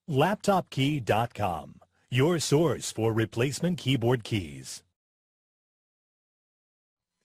LaptopKey.com, your source for replacement keyboard keys.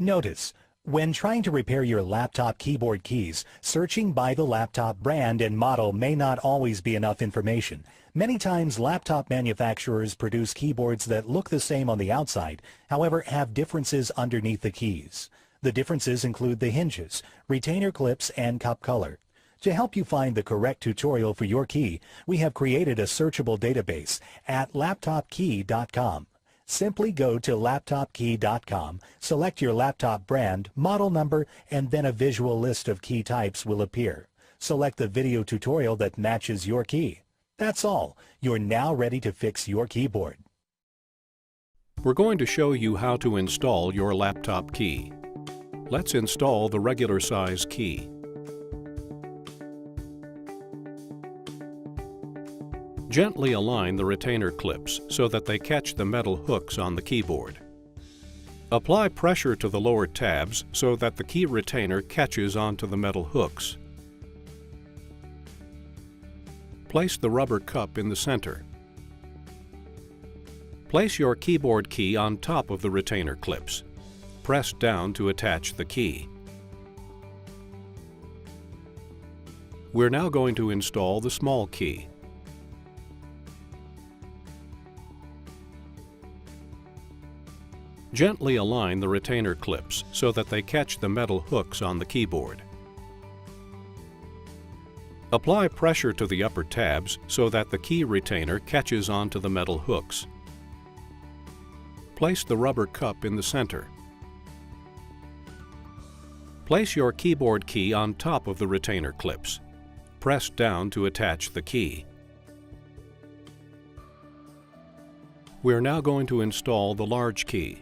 Notice, when trying to repair your laptop keyboard keys, searching by the laptop brand and model may not always be enough information. Many times laptop manufacturers produce keyboards that look the same on the outside, however have differences underneath the keys. The differences include the hinges, retainer clips, and cup color. To help you find the correct tutorial for your key, we have created a searchable database at LaptopKey.com. Simply go to LaptopKey.com, select your laptop brand, model number, and then a visual list of key types will appear. Select the video tutorial that matches your key. That's all. You're now ready to fix your keyboard. We're going to show you how to install your laptop key. Let's install the regular size key. Gently align the retainer clips so that they catch the metal hooks on the keyboard. Apply pressure to the lower tabs so that the key retainer catches onto the metal hooks. Place the rubber cup in the center. Place your keyboard key on top of the retainer clips. Press down to attach the key. We're now going to install the small key. Gently align the retainer clips so that they catch the metal hooks on the keyboard. Apply pressure to the upper tabs so that the key retainer catches onto the metal hooks. Place the rubber cup in the center. Place your keyboard key on top of the retainer clips. Press down to attach the key. We're now going to install the large key.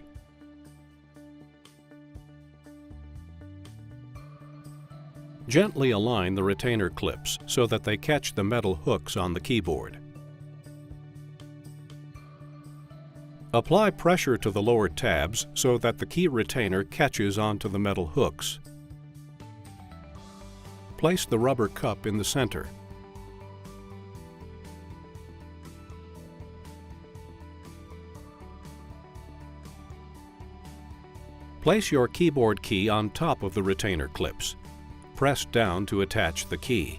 Gently align the retainer clips so that they catch the metal hooks on the keyboard. Apply pressure to the lower tabs so that the key retainer catches onto the metal hooks. Place the rubber cup in the center. Place your keyboard key on top of the retainer clips. Press down to attach the key.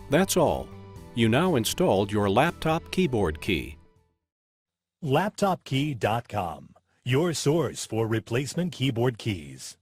That's all. You now installed your laptop keyboard key. LaptopKey.com, your source for replacement keyboard keys.